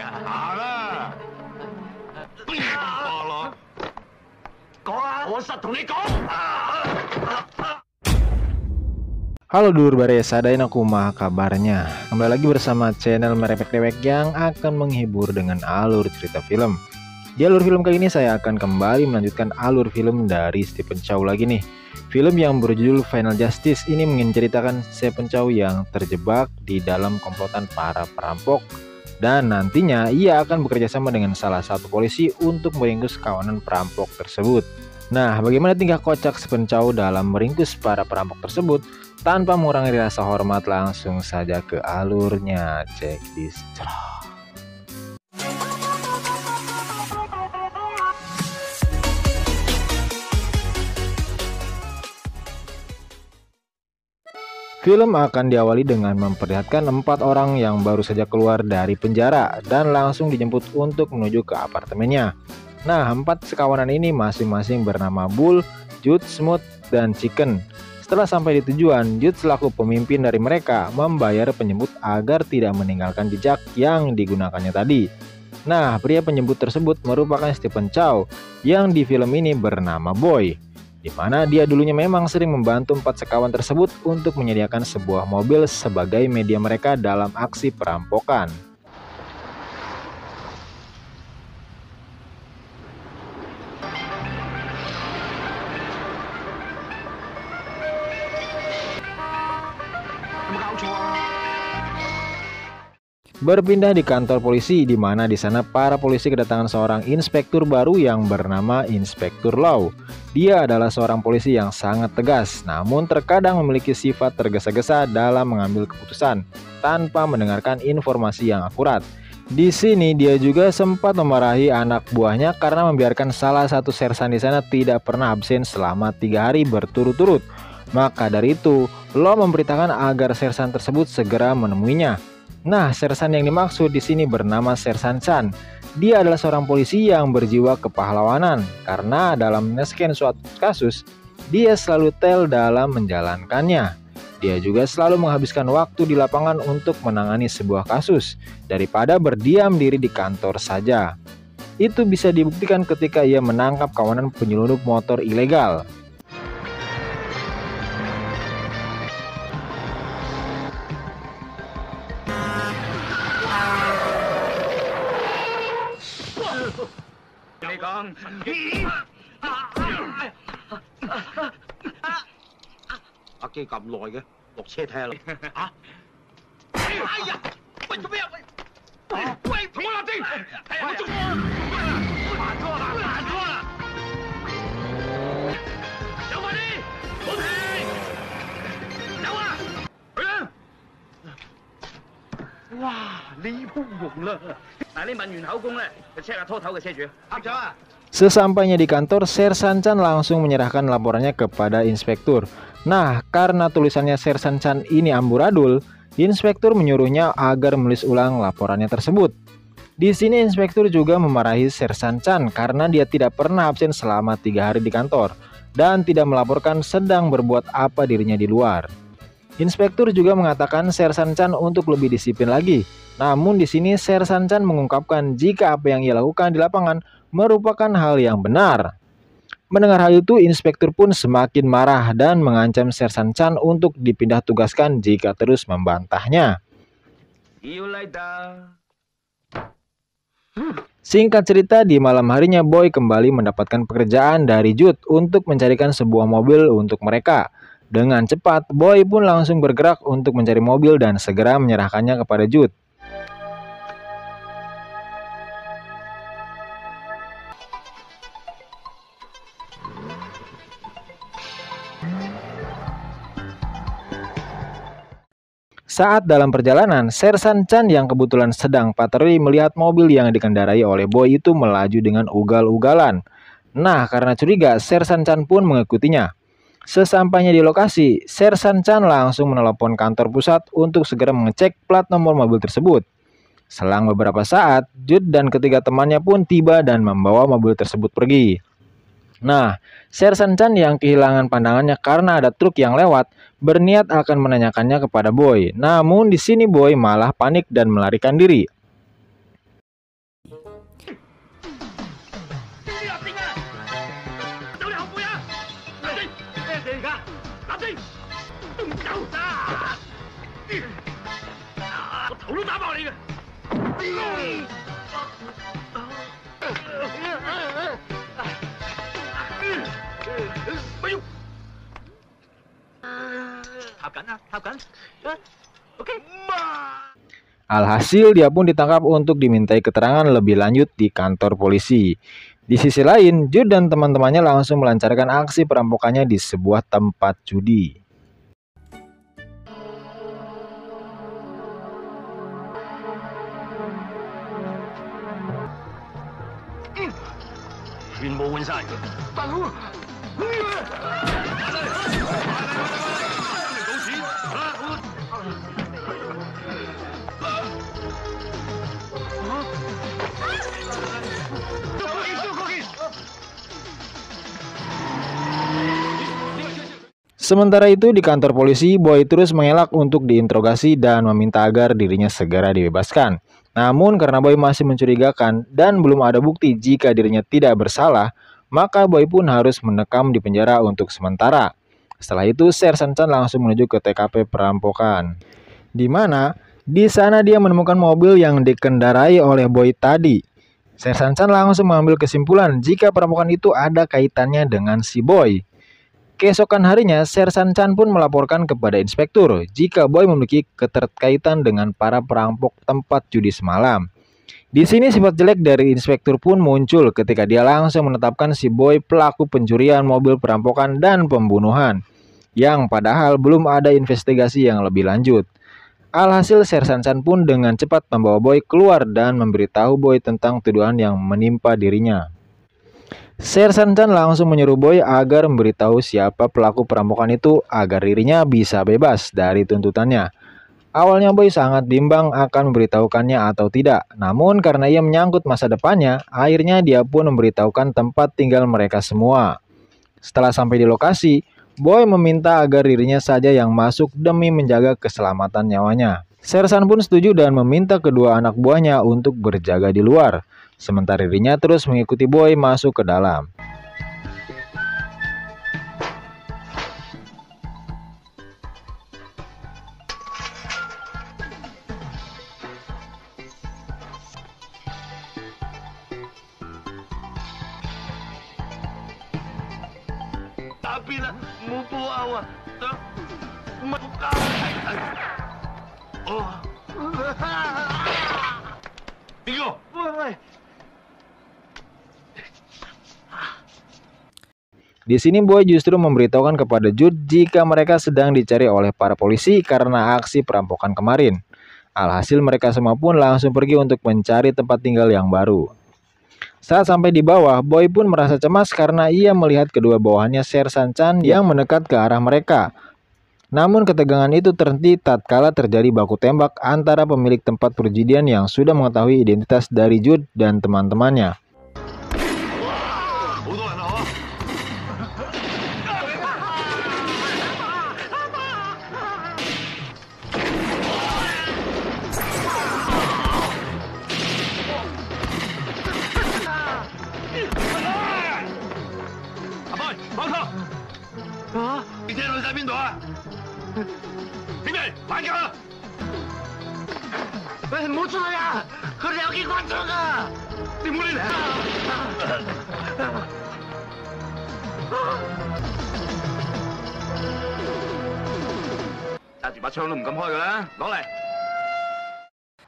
Halo dulur Baresa, dain aku mah kabarnya. Kembali lagi bersama channel Merepek Dewek yang akan menghibur dengan alur cerita film. Di alur film kali ini saya akan kembali melanjutkan alur film dari Stephen Chow lagi nih. Film yang berjudul Final Justice ini menceritakan Stephen Chow yang terjebak di dalam komplotan para perampok. Dan nantinya ia akan bekerja sama dengan salah satu polisi untuk meringkus kawanan perampok tersebut. Nah, bagaimana tingkah kocak Stephen Chow dalam meringkus para perampok tersebut? Tanpa mengurangi rasa hormat, langsung saja ke alurnya. Check this out. Film akan diawali dengan memperlihatkan 4 orang yang baru saja keluar dari penjara dan langsung dijemput untuk menuju ke apartemennya. Nah, 4 sekawanan ini masing-masing bernama Bull, Jude, Smooth, dan Chicken. Setelah sampai di tujuan, Jude selaku pemimpin dari mereka membayar penjemput agar tidak meninggalkan jejak yang digunakannya tadi. Nah, pria penjemput tersebut merupakan Stephen Chow yang di film ini bernama Boy, di mana dia dulunya memang sering membantu 4 sekawan tersebut untuk menyediakan sebuah mobil sebagai media mereka dalam aksi perampokan. Berpindah di kantor polisi, di mana di sana para polisi kedatangan seorang inspektur baru yang bernama Inspektur Lau. Dia adalah seorang polisi yang sangat tegas, namun terkadang memiliki sifat tergesa-gesa dalam mengambil keputusan tanpa mendengarkan informasi yang akurat. Di sini dia juga sempat memarahi anak buahnya karena membiarkan salah satu sersan di sana tidak pernah absen selama 3 hari berturut-turut. Maka dari itu, Lau memberitakan agar sersan tersebut segera menemuinya. Nah, sersan yang dimaksud di sini bernama Sersan Chan. Dia adalah seorang polisi yang berjiwa kepahlawanan karena dalam menyelesaikan suatu kasus, dia selalu tel dalam menjalankannya. Dia juga selalu menghabiskan waktu di lapangan untuk menangani sebuah kasus daripada berdiam diri di kantor saja. Itu bisa dibuktikan ketika ia menangkap kawanan penyelundup motor ilegal. Sesampainya di kantor, Sersan Chan langsung menyerahkan laporannya kepada inspektur. Nah, karena tulisannya Sersan Chan ini amburadul, inspektur menyuruhnya agar menulis ulang laporannya tersebut. Di sini inspektur juga memarahi Sersan Chan karena dia tidak pernah absen selama 3 hari di kantor dan tidak melaporkan sedang berbuat apa dirinya di luar. Inspektur juga mengatakan Sersan Chan untuk lebih disiplin lagi. Namun di sini Sersan Chan mengungkapkan jika apa yang ia lakukan di lapangan merupakan hal yang benar. Mendengar hal itu, inspektur pun semakin marah dan mengancam Sersan Chan untuk dipindah tugaskan jika terus membantahnya. Singkat cerita, di malam harinya Boy kembali mendapatkan pekerjaan dari Jude untuk mencarikan sebuah mobil untuk mereka. Dengan cepat, Boy pun langsung bergerak untuk mencari mobil dan segera menyerahkannya kepada Jude. Saat dalam perjalanan, Sersan Chan yang kebetulan sedang patroli melihat mobil yang dikendarai oleh Boy itu melaju dengan ugal-ugalan. Nah, karena curiga, Sersan Chan pun mengikutinya. Sesampainya di lokasi, Sersan Chan langsung menelepon kantor pusat untuk segera mengecek plat nomor mobil tersebut. Selang beberapa saat, Jude dan ketiga temannya pun tiba dan membawa mobil tersebut pergi. Nah, Sersan Chan yang kehilangan pandangannya karena ada truk yang lewat, berniat akan menanyakannya kepada Boy. Namun di sini Boy malah panik dan melarikan diri. Alhasil dia pun ditangkap untuk dimintai keterangan lebih lanjut di kantor polisi. Di sisi lain, Jude dan teman-temannya langsung melancarkan aksi perampokannya di sebuah tempat judi. Sementara itu di kantor polisi, Boy terus mengelak untuk diinterogasi dan meminta agar dirinya segera dibebaskan. Namun karena Boy masih mencurigakan dan belum ada bukti jika dirinya tidak bersalah, maka Boy pun harus mendekam di penjara untuk sementara. Setelah itu, Sersan Chan langsung menuju ke TKP perampokan. Di mana di sana dia menemukan mobil yang dikendarai oleh Boy tadi. Sersan Chan langsung mengambil kesimpulan jika perampokan itu ada kaitannya dengan si Boy. Keesokan harinya, Sersan Chan pun melaporkan kepada inspektur jika Boy memiliki keterkaitan dengan para perampok tempat judi semalam. Di sini sifat jelek dari inspektur pun muncul ketika dia langsung menetapkan si Boy pelaku pencurian mobil perampokan dan pembunuhan, yang padahal belum ada investigasi yang lebih lanjut. Alhasil Sersan Chan pun dengan cepat membawa Boy keluar dan memberitahu Boy tentang tuduhan yang menimpa dirinya. Sersan Chan langsung menyuruh Boy agar memberitahu siapa pelaku perampokan itu agar dirinya bisa bebas dari tuntutannya. Awalnya Boy sangat bimbang akan memberitahukannya atau tidak, namun karena ia menyangkut masa depannya, akhirnya dia pun memberitahukan tempat tinggal mereka semua. Setelah sampai di lokasi, Boy meminta agar dirinya saja yang masuk demi menjaga keselamatan nyawanya. Sersan pun setuju dan meminta kedua anak buahnya untuk berjaga di luar. Sementara dirinya terus mengikuti Boy masuk ke dalam. Di sini Boy justru memberitahukan kepada Jude jika mereka sedang dicari oleh para polisi karena aksi perampokan kemarin. Alhasil mereka semua pun langsung pergi untuk mencari tempat tinggal yang baru. Saat sampai di bawah, Boy pun merasa cemas karena ia melihat kedua bawahannya Sersan Chan yang mendekat ke arah mereka. Namun ketegangan itu terhenti tatkala terjadi baku tembak antara pemilik tempat perjudian yang sudah mengetahui identitas dari Jude dan teman-temannya.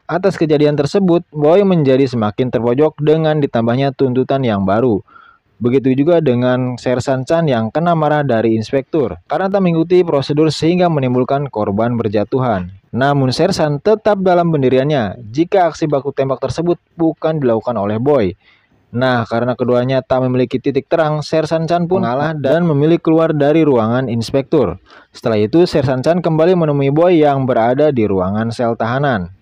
Atas kejadian tersebut, Boy menjadi semakin terpojok dengan ditambahnya tuntutan yang baru. Begitu juga dengan Sersan Chan yang kena marah dari inspektur karena tak mengikuti prosedur sehingga menimbulkan korban berjatuhan. Namun Sersan tetap dalam pendiriannya jika aksi baku tembak tersebut bukan dilakukan oleh Boy. Nah, karena keduanya tak memiliki titik terang, Sersan Chan pun mengalah dan memilih keluar dari ruangan inspektur. Setelah itu, Sersan Chan kembali menemui Boy yang berada di ruangan sel tahanan.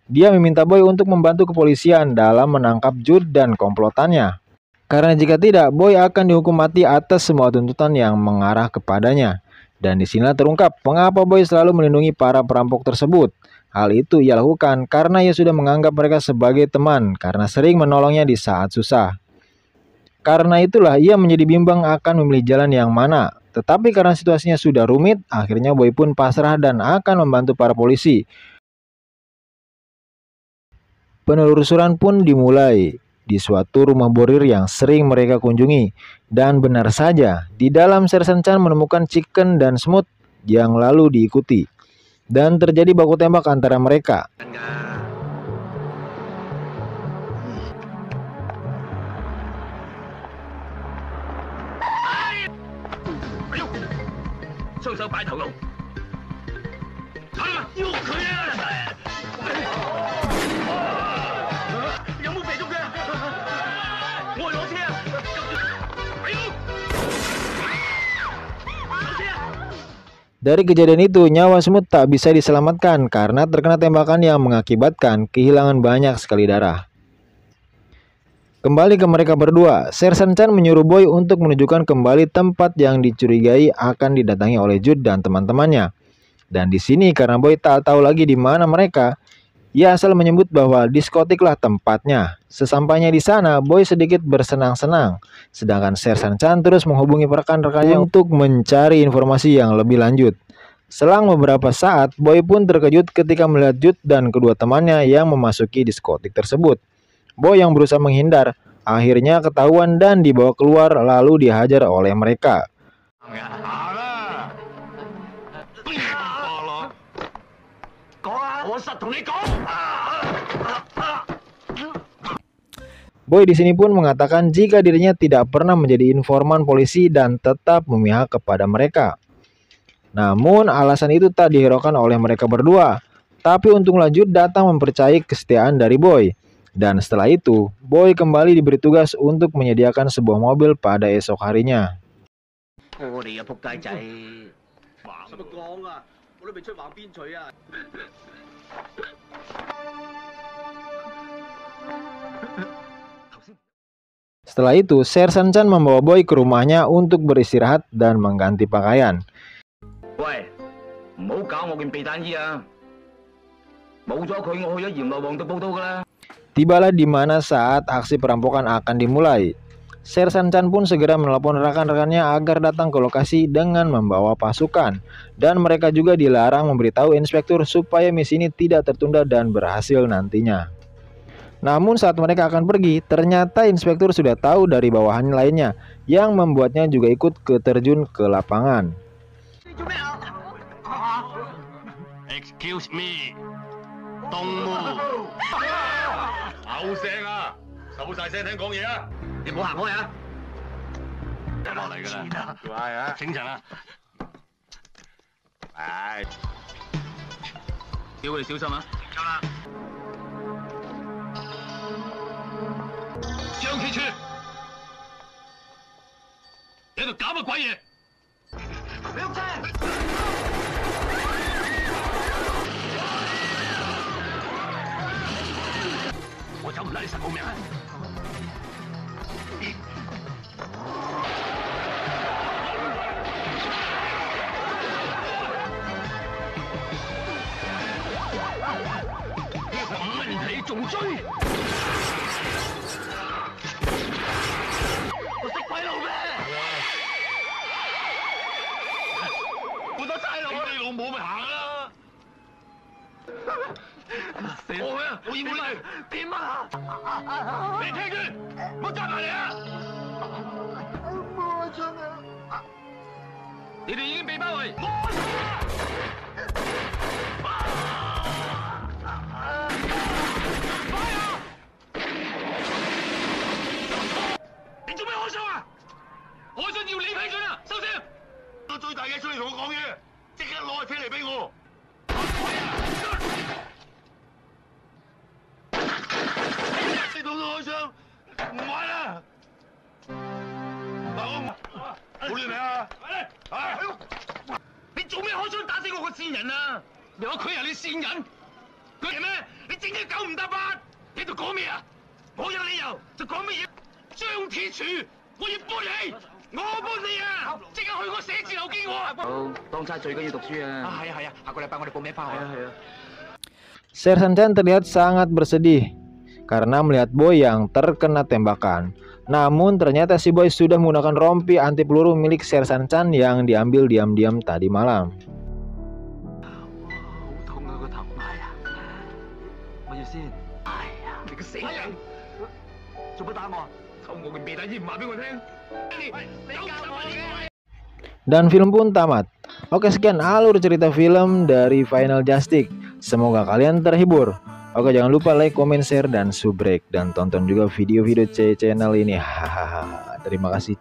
Dia meminta Boy untuk membantu kepolisian dalam menangkap Jude dan komplotannya. Karena jika tidak, Boy akan dihukum mati atas semua tuntutan yang mengarah kepadanya. Dan disinilah terungkap mengapa Boy selalu melindungi para perampok tersebut. Hal itu ia lakukan karena ia sudah menganggap mereka sebagai teman karena sering menolongnya di saat susah. Karena itulah ia menjadi bimbang akan memilih jalan yang mana. Tetapi karena situasinya sudah rumit, akhirnya Boy pun pasrah dan akan membantu para polisi. Penelusuran pun dimulai di suatu rumah borir yang sering mereka kunjungi. Dan benar saja, di dalam Sersan Chan menemukan Chicken dan Smooth yang lalu diikuti. Dan terjadi baku tembak antara mereka. Dari kejadian itu, nyawa Smooth tak bisa diselamatkan karena terkena tembakan yang mengakibatkan kehilangan banyak sekali darah. Kembali ke mereka berdua, Sersan Chan menyuruh Boy untuk menunjukkan kembali tempat yang dicurigai akan didatangi oleh Jude dan teman-temannya. Dan di sini karena Boy tak tahu lagi di mana mereka, ia asal menyebut bahwa diskotiklah tempatnya. Sesampainya di sana, Boy sedikit bersenang-senang, sedangkan Sersan Chan terus menghubungi rekan-rekannya untuk mencari informasi yang lebih lanjut. Selang beberapa saat, Boy pun terkejut ketika melihat Jude dan kedua temannya yang memasuki diskotik tersebut. Boy yang berusaha menghindar, akhirnya ketahuan dan dibawa keluar lalu dihajar oleh mereka. Boy di sini pun mengatakan jika dirinya tidak pernah menjadi informan polisi dan tetap memihak kepada mereka. Namun alasan itu tak dihiraukan oleh mereka berdua. Tapi untunglah Jude datang mempercayai kesetiaan dari Boy. Dan setelah itu, Boy kembali diberi tugas untuk menyediakan sebuah mobil pada esok harinya. Setelah itu, Sersan Chan membawa Boy ke rumahnya untuk beristirahat dan mengganti pakaian. Tibalah di mana saat aksi perampokan akan dimulai. Sersan Chan pun segera menelpon rekan-rekannya agar datang ke lokasi dengan membawa pasukan. Dan mereka juga dilarang memberitahu inspektur supaya misi ini tidak tertunda dan berhasil nantinya. Namun saat mereka akan pergi, ternyata inspektur sudah tahu dari bawahan lainnya yang membuatnya juga ikut terjun ke lapangan. Excuse me, Dongmu. Hậu聲啊，收晒聲聽講嘢啊！你唔好行開啊！落嚟㗎啦，係啊，醒神啊！唉，叫佢哋小心啊！夠啦。張鐵柱，你喺度搞乜鬼嘢？你喐聲！我走唔甩，你實冇命啊！五人你仲追？我識鬼路咩？好多差佬，你老母咪行啦！我啊！我要你點啊！你聽住，唔好揸埋嚟啊！冇錯啊！你哋已經被包圍，冇錯啊！快啊！你做咩開槍啊？開槍要你批准啊！收聲！攞最大嘅出嚟同我講嘢，即刻攞架車嚟俾我！你同我開槍，唔玩啦！好亂啊！你做咩開槍打死我個線人啊？你話佢係你線人？佢係咩？你整隻狗唔搭八，你喺度講咩啊？我有理由就講乜嘢？張鐵柱，我要幫你，我幫你啊！即刻去個寫字樓見我啊！好，當差最緊要讀書啊！係啊係啊，下個禮拜我哋報名翻學。係啊係啊。Sersan Chan terlihat sangat bersedih karena melihat Boy yang terkena tembakan. Namun ternyata si Boy sudah menggunakan rompi anti peluru milik Sersan Chan yang diambil diam-diam tadi malam. Dan film pun tamat. Oke, sekian alur cerita film dari Final Justice. Semoga kalian terhibur. Oke, jangan lupa like, comment, share, dan subrek. Dan tonton juga video-video channel ini. Hahaha. Terima kasih.